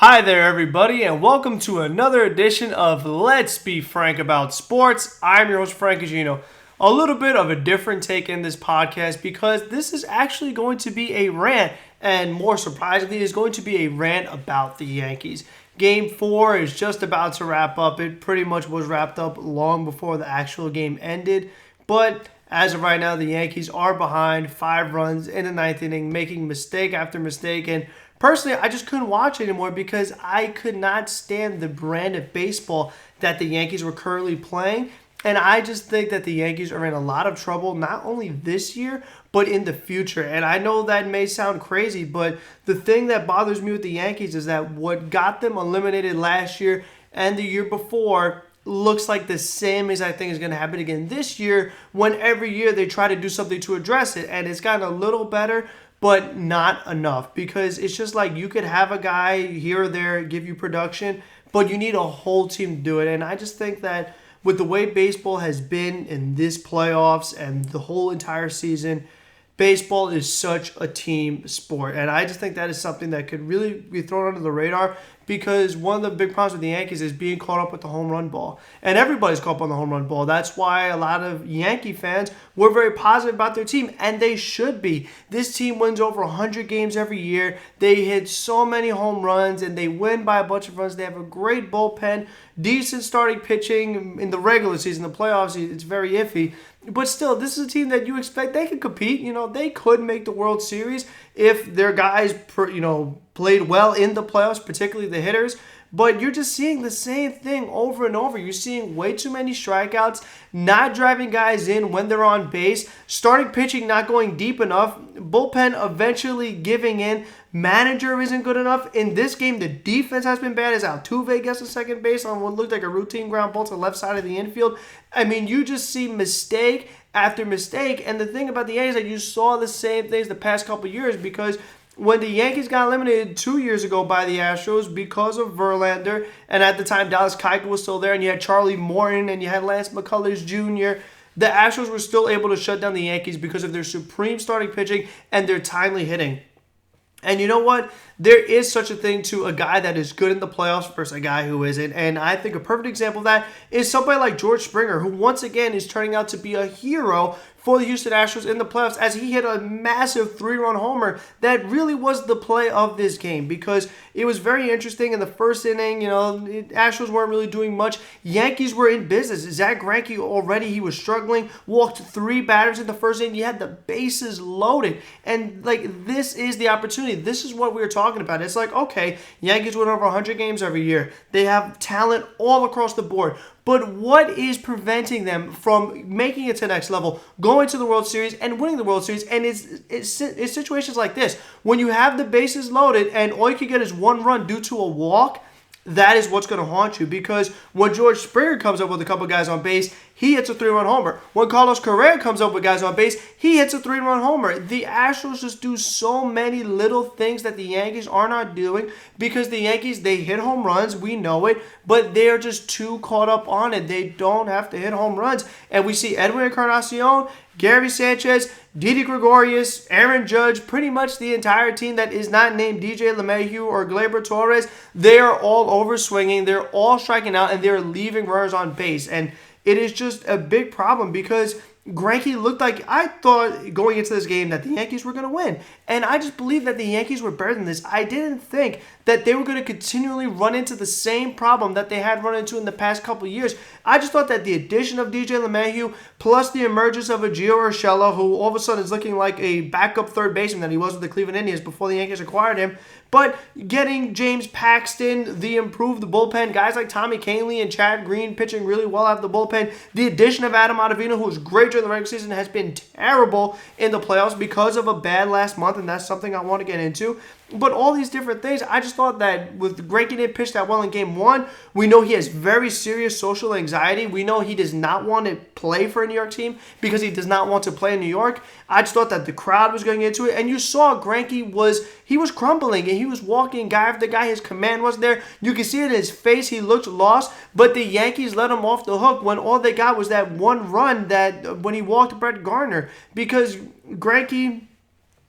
Hi there, everybody, and welcome to another edition of Let's Be Frank About Sports. I'm your host, Frank Agino. A little bit of a different take in this podcast because this is actually going to be a rant, and more surprisingly, is going to be a rant about the Yankees. Game 4 is just about to wrap up. It pretty much was wrapped up long before the actual game ended, but as of right now, the Yankees are behind 5 runs in the ninth inning, making mistake after mistake, and personally, I just couldn't watch anymore because I could not stand the brand of baseball that the Yankees were currently playing. And I just think that the Yankees are in a lot of trouble, not only this year, but in the future. And I know that may sound crazy, but the thing that bothers me with the Yankees is that what got them eliminated last year and the year before looks like the same as I think is going to happen again this year, when every year they try to do something to address it. And it's gotten a little better, but not enough, because it's just like you could have a guy here or there give you production, but you need a whole team to do it. And I just think that with the way baseball has been in this playoffs and the whole entire season, baseball is such a team sport. And I just think that is something that could really be thrown under the radar, because one of the big problems with the Yankees is being caught up with the home run ball. And everybody's caught up on the home run ball. That's why a lot of Yankee fans were very positive about their team, and they should be. This team wins over 100 games every year. They hit so many home runs, and they win by a bunch of runs. They have a great bullpen, decent starting pitching in the regular season. The playoffs, it's very iffy. But still, this is a team that you expect they could compete. They could make the World Series if their guys, played well in the playoffs, particularly the hitters. But you're just seeing the same thing over and over. You're seeing way too many strikeouts, not driving guys in when they're on base, starting pitching not going deep enough, bullpen eventually giving in, manager isn't good enough. In this game, the defense has been bad as Altuve gets to second base on what looked like a routine ground ball to the left side of the infield. I mean, you just see mistake after mistake. And the thing about the Yankees is that you saw the same things the past couple of years, because when the Yankees got eliminated 2 years ago by the Astros because of Verlander, and at the time Dallas Keuchel was still there, and you had Charlie Morton, and you had Lance McCullers Jr., the Astros were still able to shut down the Yankees because of their supreme starting pitching and their timely hitting. And you know what? There is such a thing to a guy that is good in the playoffs versus a guy who isn't. And I think a perfect example of that is somebody like George Springer, who once again is turning out to be a hero for the Houston Astros in the playoffs, as he hit a massive 3-run homer that really was the play of this game, because it was very interesting in the first inning. Astros weren't really doing much. Yankees were in business. Zach Greinke already, he was struggling, walked 3 batters in the first inning. You had the bases loaded. And this is the opportunity. This is what we were talking about. It's like, okay, Yankees win over 100 games every year. They have talent all across the board. But what is preventing them from making it to the next level, going to the World Series and winning the World Series? And it's situations like this. When you have the bases loaded and all you can get is 1 run due to a walk, that is what's going to haunt you. Because when George Springer comes up with a couple guys on base, he hits a 3-run homer. When Carlos Correa comes up with guys on base, he hits a 3-run homer. The Astros just do so many little things that the Yankees are not doing, because the Yankees, they hit home runs, we know it, but they're just too caught up on it. They don't have to hit home runs. And we see Edwin Encarnacion, Gary Sanchez, Didi Gregorius, Aaron Judge, pretty much the entire team that is not named DJ LeMahieu or Gleyber Torres. They are all over swinging. They're all striking out, and they're leaving runners on base. And it is just a big problem, because Greinke looked like, I thought going into this game that the Yankees were going to win. And I just believe that the Yankees were better than this. I didn't think that they were going to continually run into the same problem that they had run into in the past couple of years. I just thought that the addition of DJ LeMahieu, plus the emergence of a Gio Urshela, who all of a sudden is looking like a backup third baseman that he was with the Cleveland Indians before the Yankees acquired him, but getting James Paxton, the improved bullpen, guys like Tommy Kahnle and Chad Green pitching really well out of the bullpen, the addition of Adam Ottavino, who was great during the regular season, has been terrible in the playoffs because of a bad last month, and that's something I want to get into. But all these different things, I just thought that with Greinke didn't pitch that well in Game 1. We know he has very serious social anxiety. We know he does not want to play for a New York team because he does not want to play in New York. I just thought that the crowd was going into it. And you saw Greinke was crumbling, and he was walking guy after guy. His command wasn't there. You can see it in his face. He looked lost. But the Yankees let him off the hook when all they got was that 1 run that when he walked Brett Gardner. Because Greinke,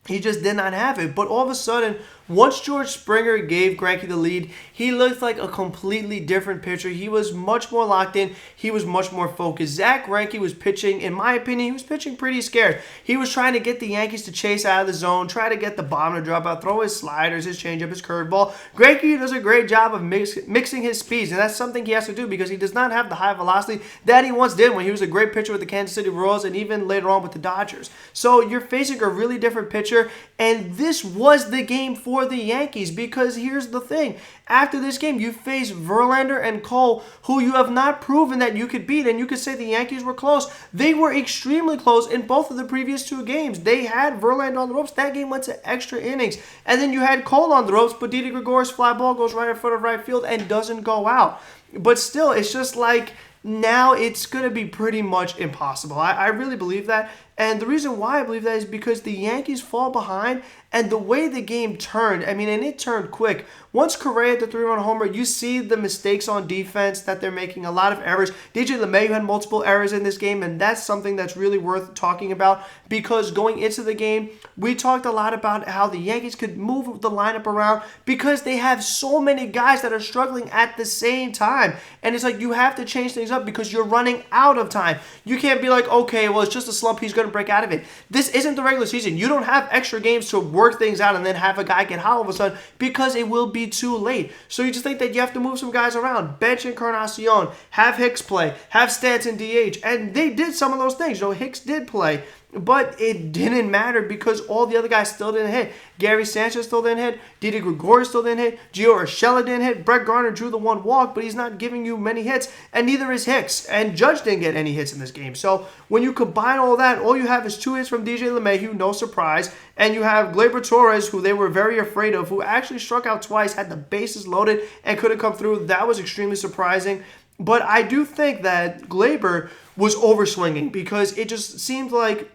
he just did not have it. But all of a sudden, Once George Springer gave Greinke the lead, he looked like a completely different pitcher. He was much more locked in. He was much more focused. Zach Greinke was pitching, in my opinion, he was pitching pretty scared. He was trying to get the Yankees to chase out of the zone, try to get the bomb to drop out, throw his sliders, his changeup, his curveball. Greinke does a great job of mixing his speeds, and that's something he has to do because he does not have the high velocity that he once did when he was a great pitcher with the Kansas City Royals and even later on with the Dodgers. So you're facing a really different pitcher, and this was the game for the Yankees because here's the thing. After this game, you face Verlander and Cole, who you have not proven that you could beat, and you could say the Yankees were close. They were extremely close in both of the previous two games. They had Verlander on the ropes. That game went to extra innings. And then you had Cole on the ropes, but Didi Gregorius' fly ball goes right in front of right field and doesn't go out. But still, it's just like now it's going to be pretty much impossible. I really believe that. And the reason why I believe that is because the Yankees fall behind, and the way the game turned, and it turned quick. Once Correa hit the 3-run homer, you see the mistakes on defense that they're making, a lot of errors. DJ LeMahieu had multiple errors in this game, and that's something that's really worth talking about because going into the game, we talked a lot about how the Yankees could move the lineup around because they have so many guys that are struggling at the same time. And it's like you have to change things up because you're running out of time. You can't be like, okay, well, it's just a slump. He's going to break out of it. This isn't the regular season. You don't have extra games to work things out and then have a guy get hot all of a sudden because it will be too late. So you just think that you have to move some guys around. Bench Encarnacion, have Hicks play, have Stanton DH. And they did some of those things. Hicks did play. But it didn't matter because all the other guys still didn't hit. Gary Sanchez still didn't hit. Didi Gregorius still didn't hit. Gio Urshela didn't hit. Brett Garner drew the one walk, but he's not giving you many hits, and neither is Hicks. And Judge didn't get any hits in this game. So when you combine all that, all you have is 2 hits from DJ LeMahieu, no surprise, and you have Gleyber Torres, who they were very afraid of, who actually struck out twice, had the bases loaded, and couldn't come through. That was extremely surprising. But I do think that Gleyber was overswinging because it just seemed like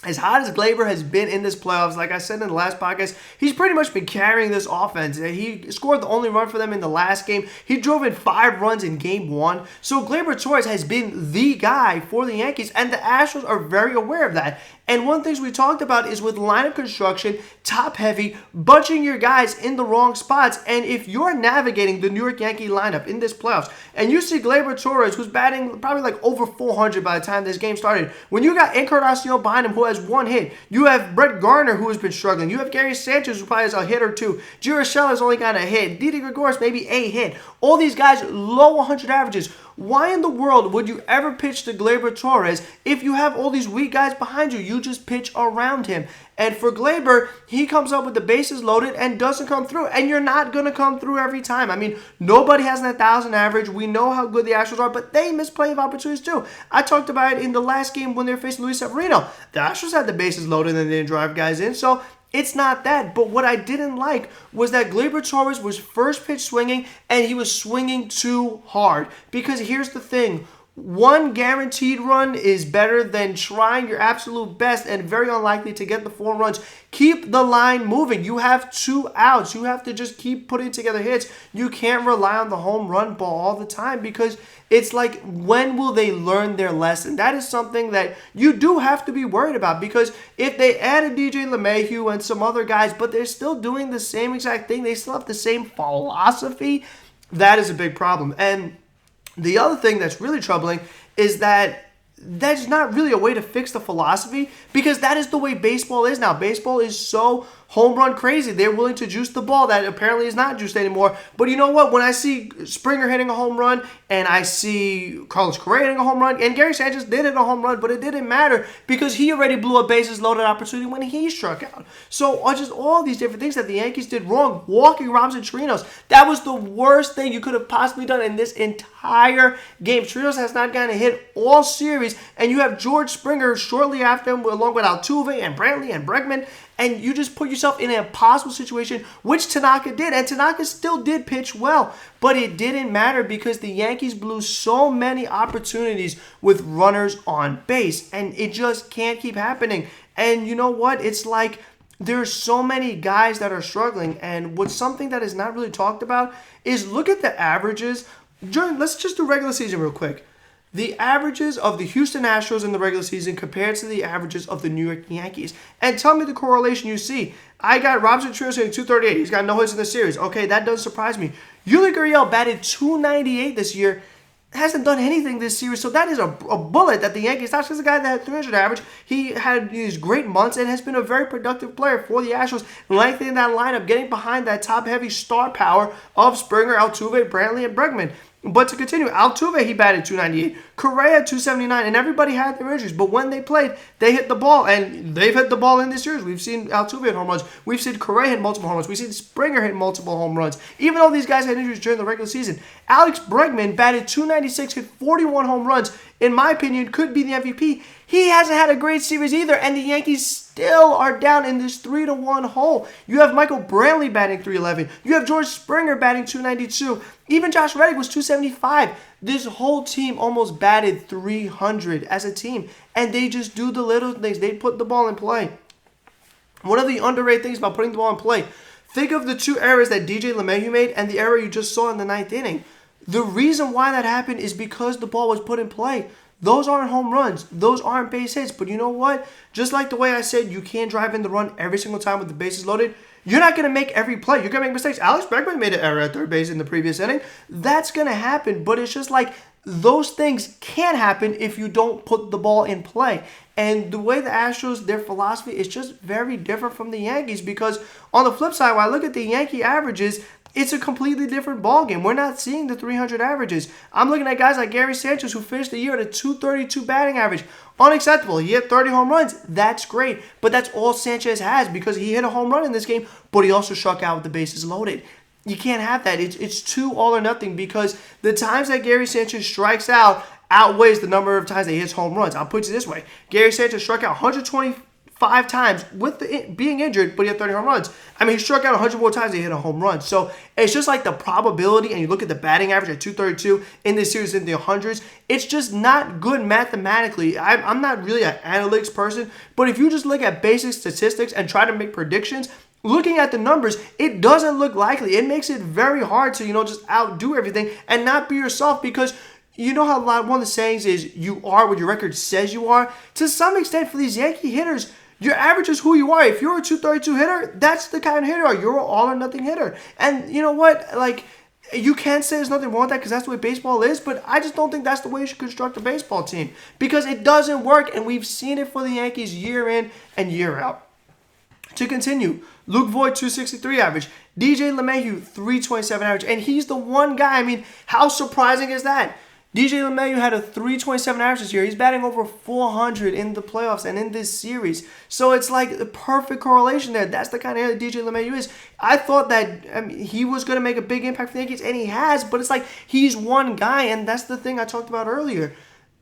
as hot as Gleyber has been in this playoffs, like I said in the last podcast, he's pretty much been carrying this offense. He scored the only run for them in the last game. He drove in 5 runs in game 1. So Gleyber Torres has been the guy for the Yankees, and the Astros are very aware of that. And one of the things we talked about is with lineup construction, top heavy, bunching your guys in the wrong spots. And if you're navigating the New York Yankee lineup in this playoffs, and you see Gleyber Torres, who's batting probably like over 400 by the time this game started, when you got Encarnacion behind him, who has 1 hit, you have Brett Garner, who has been struggling, you have Gary Sanchez, who probably has a hit or 2, Gio Urshela has only got a hit, Didi Gregorius maybe a hit, all these guys low 100 averages. Why in the world would you ever pitch to Gleyber Torres if you have all these weak guys behind you? You just pitch around him. And for Gleyber, he comes up with the bases loaded and doesn't come through. And you're not going to come through every time. Nobody has an 1,000 average. We know how good the Astros are, but they miss plenty of opportunities too. I talked about it in the last game when they were facing Luis Severino. The Astros had the bases loaded and they didn't drive guys in. So it's not that, but what I didn't like was that Gleyber Torres was first pitch swinging, and he was swinging too hard. Because here's the thing. 1 guaranteed run is better than trying your absolute best and very unlikely to get the 4 runs. Keep the line moving. You have 2 outs. You have to just keep putting together hits. You can't rely on the home run ball all the time because it's like, when will they learn their lesson? That is something that you do have to be worried about because if they added DJ LeMahieu and some other guys, but they're still doing the same exact thing, they still have the same philosophy, that is a big problem. And the other thing that's really troubling is that that's not really a way to fix the philosophy because that is the way baseball is now. Baseball is so home run crazy. They're willing to juice the ball that apparently is not juiced anymore. But you know what? When I see Springer hitting a home run and I see Carlos Correa hitting a home run, and Gary Sanchez did hit a home run, but it didn't matter because he already blew a bases loaded opportunity when he struck out. So just all these different things that the Yankees did wrong. Walking Robinson Chirinos, that was the worst thing you could have possibly done in this entire game. Chirinos has not gotten a hit all series, and you have George Springer shortly after him along with Altuve and Brantley and Bregman. And you just put yourself in an impossible situation, which Tanaka did. And Tanaka still did pitch well. But it didn't matter because the Yankees blew so many opportunities with runners on base. And it just can't keep happening. And you know what? It's like there's so many guys that are struggling. And what's something that is not really talked about is look at the averages. Let's just do regular season real quick. the averages of the Houston Astros in the regular season compared to the averages of the New York Yankees. And tell me the correlation you see. I got Robinson Chirinos hitting 238. He's got no hits in the series. Okay, that doesn't surprise me. Yuli Gurriel batted 298 this year. Hasn't done anything this series, so that is a bullet that the Yankees, not just a guy that had 300 average, he had these great months and has been a very productive player for the Astros, lengthening that lineup, getting behind that top-heavy star power of Springer, Altuve, Brantley, and Bregman. But to continue, Altuve, he batted 298, Correa 279, and everybody had their injuries. But when they played, they hit the ball, and they've hit the ball in this series. We've seen Altuve hit home runs. We've seen Correa hit multiple home runs. We've seen Springer hit multiple home runs. Even though these guys had injuries during the regular season, Alex Bregman batted 296, hit 41 home runs. In my opinion, could be the MVP. He hasn't had a great series either, and the Yankees still are down in this 3-1 hole. You have Michael Brantley batting 311. You have George Springer batting 292. Even Josh Reddick was 275. This whole team almost batted 300 as a team, and they just do the little things. They put the ball in play. One of the underrated things about putting the ball in play, think of the two errors that DJ LeMahieu made and the error you just saw in the ninth inning. The reason why that happened is because the ball was put in play. Those aren't home runs. Those aren't base hits. But you know what? Just like the way I said you can't drive in the run every single time with the bases loaded, you're not going to make every play. You're going to make mistakes. Alex Bregman made an error at third base in the previous inning. That's going to happen. But it's just like those things can happen if you don't put the ball in play. And the way the Astros, their philosophy is just very different from the Yankees, because on the flip side, when I look at the Yankee averages, it's a completely different ballgame. We're not seeing the 300 averages. I'm looking at guys like Gary Sanchez, who finished the year at a 232 batting average. Unacceptable. He hit 30 home runs. That's great. But that's all Sanchez has, because he hit a home run in this game, but he also struck out with the bases loaded. You can't have that. It's too all or nothing, because the times that Gary Sanchez strikes out outweighs the number of times that he hits home runs. I'll put it this way. Gary Sanchez struck out 125 times with being injured, but he had 30 home runs. I mean, he struck out 100 more times than he hit a home run. So it's just like the probability, and you look at the batting average at 232 in this series in the hundreds, it's just not good mathematically. I'm not really an analytics person, but if you just look at basic statistics and try to make predictions, looking at the numbers, it doesn't look likely. It makes it very hard to, just outdo everything and not be yourself, because you know how one of the sayings is, you are what your record says you are? To some extent, for these Yankee hitters, your average is who you are. If you're a 232 hitter, that's the kind of hitter. You're an all-or-nothing hitter. And you know what? Like, you can't say there's nothing wrong with that, because that's the way baseball is, but I just don't think that's the way you should construct a baseball team, because it doesn't work, and we've seen it for the Yankees year in and year out. To continue, Luke Voigt, 263 average. DJ LeMahieu, 327 average. And he's the one guy, I mean, how surprising is that? DJ LeMahieu had a 327 average this year. He's batting over 400 in the playoffs and in this series. So it's like the perfect correlation there. That's the kind of hitter DJ LeMahieu is. I thought that he was going to make a big impact for the Yankees, and he has, but it's like he's one guy, and that's the thing I talked about earlier.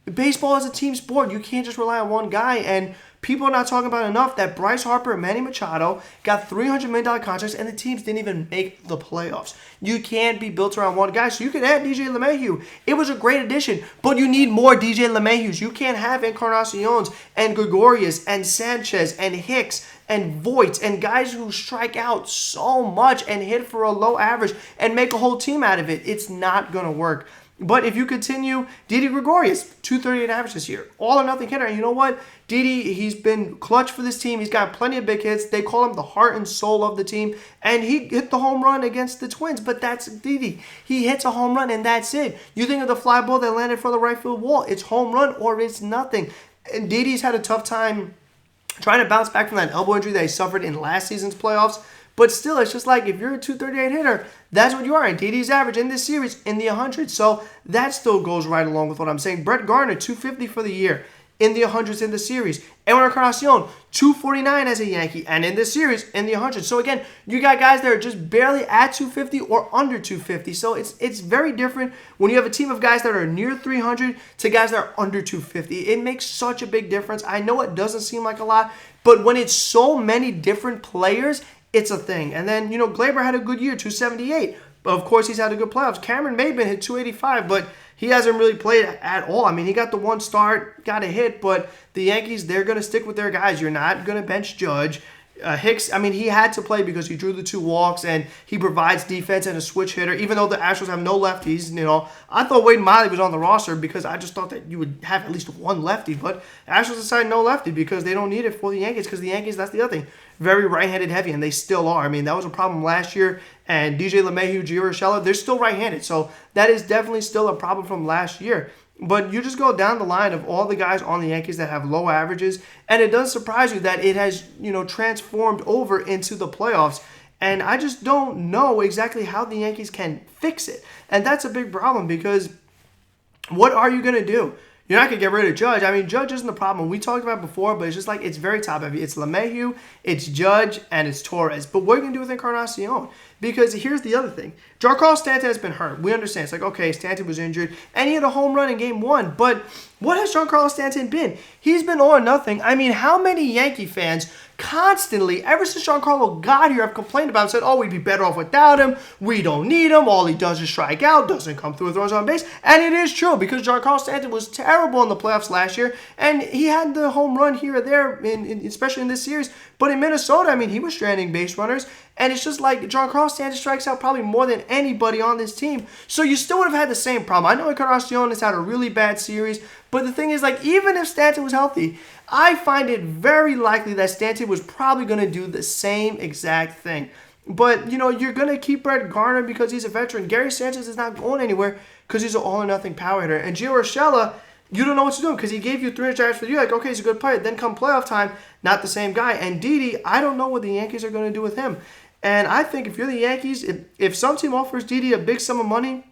Baseball is a team sport. You can't just rely on one guy, and people are not talking about enough that Bryce Harper and Manny Machado got $300 million contracts, and the teams didn't even make the playoffs. You can't be built around one guy, so you can add DJ LeMahieu. It was a great addition, but you need more DJ LeMahius. You can't have Encarnaciones and Gregorius and Sanchez and Hicks and Voigt and guys who strike out so much and hit for a low average and make a whole team out of it. It's not going to work. But if you continue, Didi Gregorius, 238 average this year. All or nothing hitter. And you know what? Didi, he's been clutch for this team. He's got plenty of big hits. They call him the heart and soul of the team. And he hit the home run against the Twins. But that's Didi. He hits a home run, and that's it. You think of the fly ball that landed for the right field wall. It's home run or it's nothing. And Didi's had a tough time trying to bounce back from that elbow injury that he suffered in last season's playoffs. But still, it's just like if you're a 238 hitter, that's what you are. And Didi's average in this series in the 100s. So that still goes right along with what I'm saying. Brett Gardner, 250 for the year in the 100s in the series. Edwin Encarnacion, 249 as a Yankee. And in this series, in the 100s. So again, you got guys that are just barely at 250 or under 250. So it's very different when you have a team of guys that are near 300 to guys that are under 250. It makes such a big difference. I know it doesn't seem like a lot, but when it's so many different players, it's a thing. And then, Glaber had a good year, 278. But of course, he's had a good playoffs. Cameron Maybin hit 285, but he hasn't really played at all. I mean, he got the one start, got a hit, but the Yankees, they're going to stick with their guys. You're not going to bench Judge. Hicks, I mean, he had to play because he drew the 2 walks and he provides defense and a switch hitter. Even though the Astros have no lefties, I thought Wade Miley was on the roster because I just thought that you would have at least one lefty. But Astros decided no lefty because they don't need it for the Yankees, because the Yankees, that's the other thing, very right-handed heavy, and they still are. I mean, that was a problem last year. And DJ LeMahieu, Gio Urshela, they're still right-handed. So that is definitely still a problem from last year. But you just go down the line of all the guys on the Yankees that have low averages, and it does surprise you that it has, transformed over into the playoffs. And I just don't know exactly how the Yankees can fix it. And that's a big problem, because what are you going to do? You're not going to get rid of Judge. I mean, Judge isn't the problem. We talked about it before, but it's just like it's very top-heavy. It's LeMahieu, it's Judge, and it's Torres. But what are you going to do with Encarnacion? Because here's the other thing. Giancarlo Stanton has been hurt. We understand. It's like, okay, Stanton was injured, and he had a home run in Game 1. But what has Giancarlo Stanton been? He's been all or nothing. I mean, how many Yankee fans constantly, ever since Giancarlo got here, have complained about him, said, oh, we'd be better off without him. We don't need him. All he does is strike out, doesn't come through with runs on base. And it is true, because Giancarlo Stanton was terrible in the playoffs last year, and he had the home run here or there, especially in this series. But in Minnesota, I mean, he was stranding base runners. And it's just like Giancarlo Stanton strikes out probably more than anybody on this team. So you still would have had the same problem. I know Encarnacion has had a really bad series, but the thing is, like, even if Stanton was healthy, I find it very likely that Stanton was probably going to do the same exact thing. But, you're going to keep Brett Garner because he's a veteran. Gary Sanchez is not going anywhere because he's an all-or-nothing power hitter. And Gio Urshela, you don't know what to do because he gave you 300 drives for you. Like, okay, he's a good player. Then come playoff time, not the same guy. And Didi, I don't know what the Yankees are going to do with him. And I think if you're the Yankees, if some team offers Didi a big sum of money,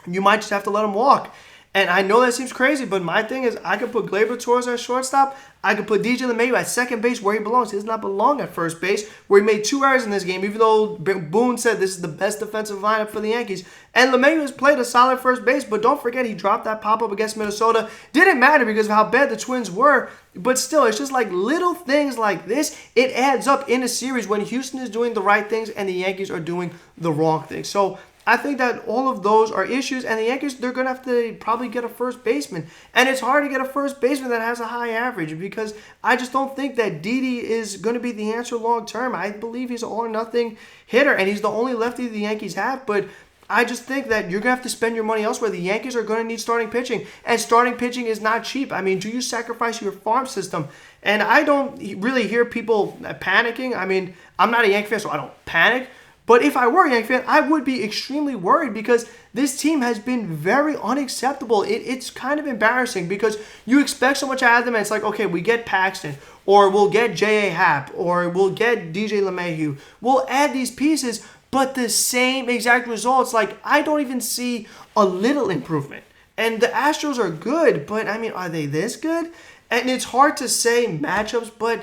you might just have to let him walk. And I know that seems crazy, but my thing is I could put Gleyber Torres at shortstop. I could put DJ LeMahieu at second base where he belongs. He does not belong at first base, where he made 2 errors in this game, even though Boone said this is the best defensive lineup for the Yankees. And LeMahieu has played a solid first base, but don't forget he dropped that pop-up against Minnesota. Didn't matter because of how bad the Twins were, but still, it's just like little things like this. It adds up in a series when Houston is doing the right things and the Yankees are doing the wrong things. So I think that all of those are issues, and the Yankees, they're going to have to probably get a first baseman. And it's hard to get a first baseman that has a high average because I just don't think that Didi is going to be the answer long term. I believe he's an all-or-nothing hitter, and he's the only lefty the Yankees have, but I just think that you're going to have to spend your money elsewhere. The Yankees are going to need starting pitching, and starting pitching is not cheap. I mean, do you sacrifice your farm system? And I don't really hear people panicking. I mean, I'm not a Yankee fan, so I don't panic. But if I were a Yankee fan, I would be extremely worried because this team has been very unacceptable. It's kind of embarrassing because you expect so much out of them, and it's like, okay, we get Paxton, or we'll get J.A. Happ, or we'll get DJ LeMahieu. We'll add these pieces, but the same exact results. Like, I don't even see a little improvement. And the Astros are good, but, I mean, are they this good? And it's hard to say matchups, but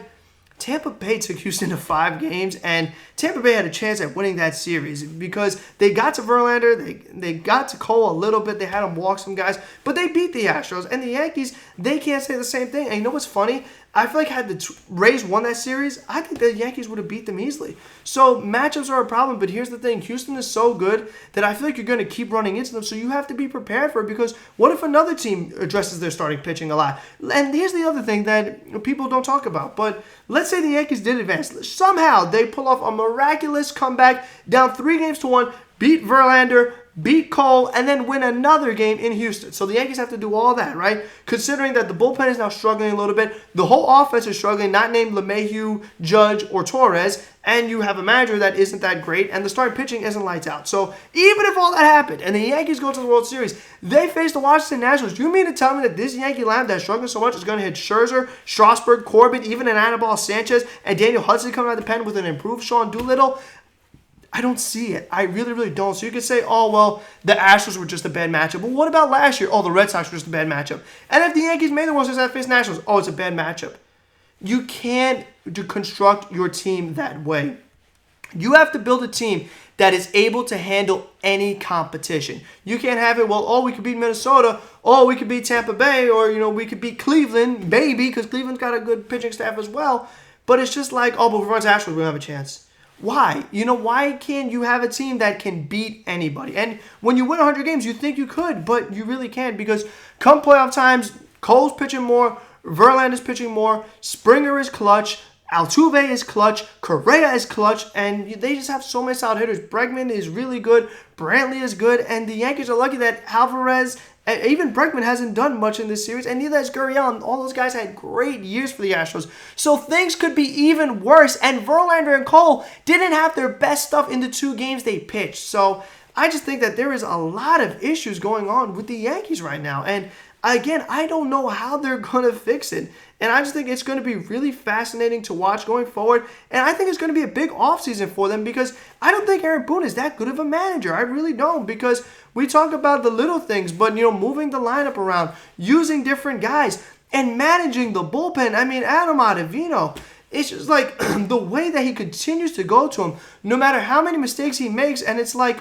Tampa Bay took Houston to 5 games, and Tampa Bay had a chance at winning that series because they got to Verlander, they got to Cole a little bit, they had him walk some guys, but they beat the Astros. And the Yankees, they can't say the same thing. And you know what's funny? I feel like had the Rays won that series, I think the Yankees would have beat them easily. So matchups are a problem, but here's the thing. Houston is so good that I feel like you're going to keep running into them, so you have to be prepared for it because what if another team addresses their starting pitching a lot? And here's the other thing that people don't talk about, but let's say the Yankees did advance. Somehow they pull off a miraculous comeback, down 3-1, beat Verlander, beat Cole, and then win another game in Houston. So the Yankees have to do all that, right? Considering that the bullpen is now struggling a little bit, the whole offense is struggling, not named LeMahieu, Judge, or Torres, and you have a manager that isn't that great, and the starting pitching isn't lights out. So even if all that happened, and the Yankees go to the World Series, they face the Washington Nationals. You mean to tell me that this Yankee lineup that's struggling so much is going to hit Scherzer, Strasburg, Corbin, even an Anibal Sanchez, and Daniel Hudson coming out of the pen with an improved Sean Doolittle? I don't see it. I really, really don't. So you could say, oh, well, the Astros were just a bad matchup. But what about last year? Oh, the Red Sox were just a bad matchup. And if the Yankees made the World Series and faced Nationals, oh, it's a bad matchup. You can't construct your team that way. You have to build a team that is able to handle any competition. You can't have it, well, oh, we could beat Minnesota, oh, we could beat Tampa Bay, or, we could beat Cleveland, maybe, because Cleveland's got a good pitching staff as well. But it's just like, oh, but if we run to Astros, we don't have a chance. Why? Why can't you have a team that can beat anybody? And when you win 100 games, you think you could, but you really can't because come playoff times, Cole's pitching more, Verlander's pitching more, Springer is clutch, Altuve is clutch, Correa is clutch, and they just have so many solid hitters. Bregman is really good, Brantley is good, and the Yankees are lucky that Alvarez, even Bregman hasn't done much in this series, and neither has Gurriel. All those guys had great years for the Astros. So things could be even worse, and Verlander and Cole didn't have their best stuff in the 2 games they pitched. So I just think that there is a lot of issues going on with the Yankees right now, and again, I don't know how they're going to fix it. And I just think it's going to be really fascinating to watch going forward. And I think it's going to be a big offseason for them because I don't think Aaron Boone is that good of a manager. I really don't, because we talk about the little things, but, moving the lineup around, using different guys, and managing the bullpen. I mean, Adam Ottavino, it's just like the way that he continues to go to him, no matter how many mistakes he makes, and it's like,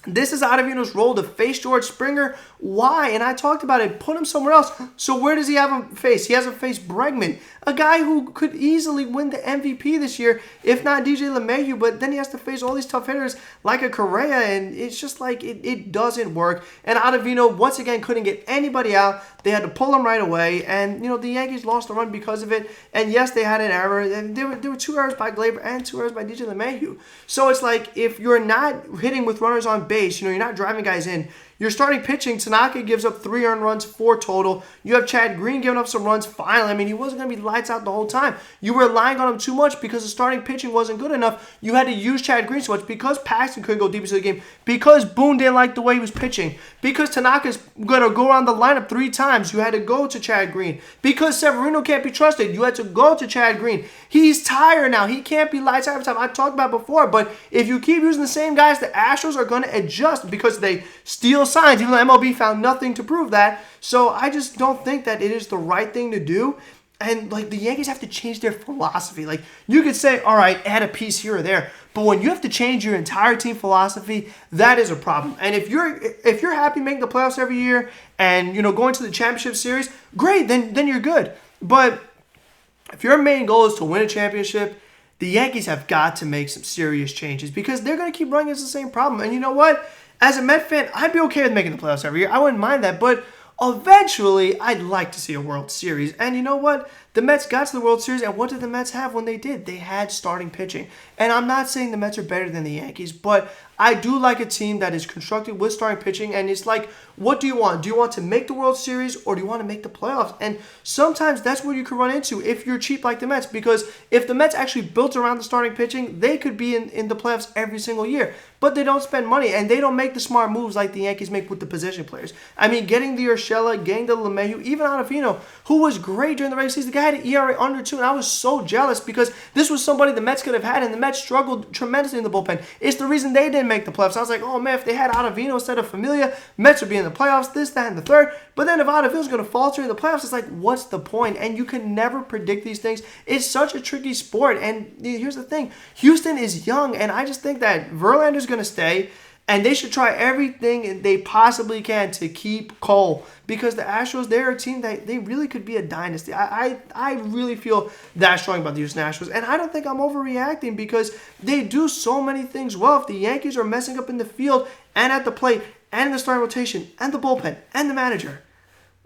this is Ottavino's role to face George Springer. Why? And I talked about it. Put him somewhere else. So where does he have him face? He has him face Bregman, a guy who could easily win the MVP this year, if not DJ LeMahieu. But then he has to face all these tough hitters like a Correa, and it's just like it doesn't work. And Ottavino, once again, couldn't get anybody out. They had to pull him right away, and the Yankees lost the run because of it. And yes, they had an error, and there were 2 errors by Gleyber and 2 errors by DJ LeMahieu. So it's like, if you're not hitting with runners on base, you're not driving guys in, you're starting pitching. Tanaka gives up 3 earned runs, 4 total. You have Chad Green giving up some runs finally. I mean, he wasn't going to be lights out the whole time. You were relying on him too much because the starting pitching wasn't good enough. You had to use Chad Green so much because Paxton couldn't go deep into the game, because Boone didn't like the way he was pitching, because Tanaka's going to go around the lineup 3 times. You had to go to Chad Green. Because Severino can't be trusted, you had to go to Chad Green. He's tired now. He can't be lights out every time. I talked about it before, but if you keep using the same guys, the Astros are going to adjust because they steal signs, even though MLB found nothing to prove that. So I just don't think that it is the right thing to do. And like, the Yankees have to change their philosophy. Like, you could say, all right, add a piece here or there, but when you have to change your entire team philosophy, that is a problem. And if you're happy making the playoffs every year and going to the championship series, great, then you're good. But if your main goal is to win a championship, the Yankees have got to make some serious changes, because they're going to keep running into the same problem. And you know what? As a Met fan, I'd be okay with making the playoffs every year. I wouldn't mind that, but eventually, I'd like to see a World Series. And you know what? The Mets got to the World Series, and what did the Mets have when they did? They had starting pitching. And I'm not saying the Mets are better than the Yankees, but I do like a team that is constructed with starting pitching, and it's like, what do you want? Do you want to make the World Series, or do you want to make the playoffs? And sometimes that's what you can run into if you're cheap like the Mets, because if the Mets actually built around the starting pitching, they could be in the playoffs every single year. But they don't spend money, and they don't make the smart moves like the Yankees make with the position players. I mean, getting the Urshela, getting the LeMahieu, even Ottavino, who was great during the regular season. The guy had an ERA under 2, and I was so jealous because this was somebody the Mets could have had, and the Mets struggled tremendously in the bullpen. It's the reason they didn't make the playoffs. I was like, oh man, if they had Ottavino instead of Familia, Mets would be in the playoffs, this, that, and the third. But then if Ottavino's going to falter in the playoffs, it's like, what's the point? And you can never predict these things. It's such a tricky sport. And here's the thing. Houston is young, and I just think that Verlander's going to stay, and they should try everything they possibly can to keep Cole, because the Astros, they're a team that they really could be a dynasty. I really feel that strong about the Houston Astros, and I don't think I'm overreacting, because they do so many things well. If the Yankees are messing up in the field and at the plate and in the starting rotation and the bullpen and the manager,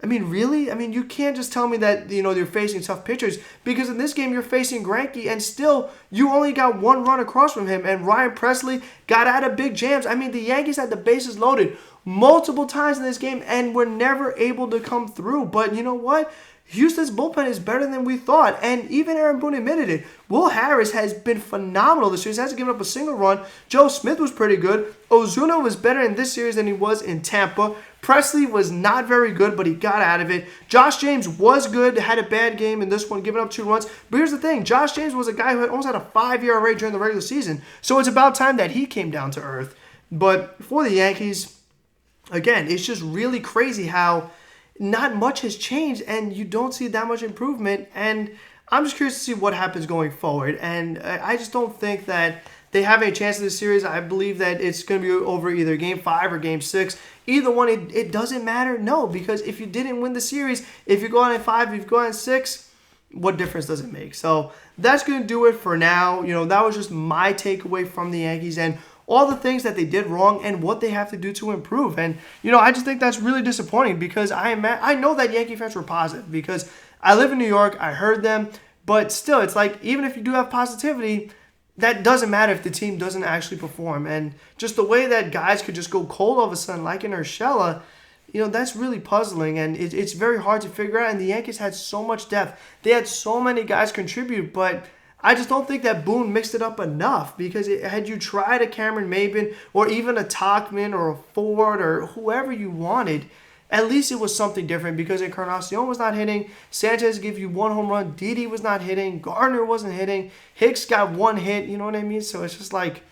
I mean, really? I mean, you can't just tell me that, you're facing tough pitchers, because in this game you're facing Greinke, and still you only got 1 run across from him, and Ryan Presley got out of big jams. I mean, the Yankees had the bases loaded multiple times in this game and were never able to come through. But you know what? Houston's bullpen is better than we thought, and even Aaron Boone admitted it. Will Harris has been phenomenal this series. He hasn't given up a single run. Joe Smith was pretty good. Ozuna was better in this series than he was in Tampa. Presley was not very good, but he got out of it. Josh James was good, had a bad game in this one, giving up 2 runs. But here's the thing. Josh James was a guy who almost had a 5 ERA during the regular season, so it's about time that he came down to earth. But for the Yankees, again, it's just really crazy how not much has changed, and you don't see that much improvement. And I'm just curious to see what happens going forward. And I just don't think that they have any chance in this series. I believe that it's going to be over either Game 5 or Game 6. Either one, it doesn't matter. No, because if you didn't win the series, if you go on in 5, if you go on in 6, what difference does it make? So that's going to do it for now. That was just my takeaway from the Yankees and all the things that they did wrong and what they have to do to improve. And, I just think that's really disappointing, because I know that Yankee fans were positive, because I live in New York. I heard them. But still, it's like, even if you do have positivity, that doesn't matter if the team doesn't actually perform. And just the way that guys could just go cold all of a sudden, like in Urshela, that's really puzzling, and it's very hard to figure out. And the Yankees had so much depth. They had so many guys contribute, but I just don't think that Boone mixed it up enough, because had you tried a Cameron Maybin or even a Tachman or a Ford or whoever you wanted, at least it was something different, because Encarnacion was not hitting. Sanchez gave you one home run. Didi was not hitting. Gardner wasn't hitting. Hicks got one hit. You know what I mean? So it's just like,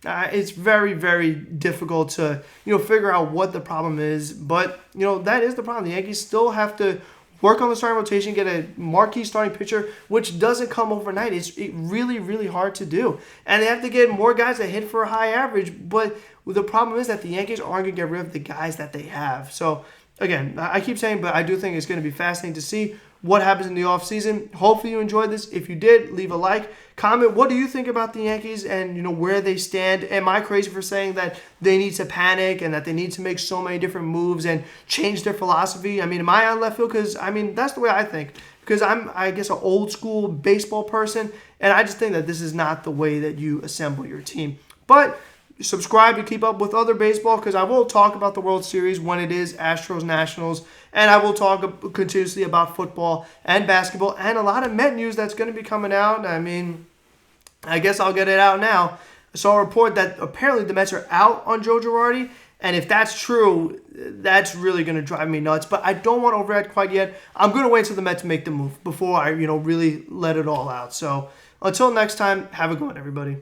it's very, very difficult to, figure out what the problem is. But, that is the problem. The Yankees still have to work on the starting rotation, get a marquee starting pitcher, which doesn't come overnight. It's really, really hard to do. And they have to get more guys that hit for a high average. But the problem is that the Yankees aren't going to get rid of the guys that they have. So, again, I keep saying, but I do think it's going to be fascinating to see what happens in the offseason. Hopefully you enjoyed this. If you did, leave a like. Comment, what do you think about the Yankees and, where they stand? Am I crazy for saying that they need to panic and that they need to make so many different moves and change their philosophy? I mean, am I on left field? Because, that's the way I think. Because I'm, I guess, an old school baseball person, and I just think that this is not the way that you assemble your team. But subscribe to keep up with other baseball, because I will talk about the World Series when it is Astros Nationals, and I will talk continuously about football and basketball and a lot of Met news that's going to be coming out. I guess I'll get it out now. I saw a report that apparently the Mets are out on Joe Girardi, and if that's true, that's really going to drive me nuts. But I don't want to overreact quite yet. I'm going to wait until the Mets make the move before I, really let it all out. So until next time, have a good one, everybody.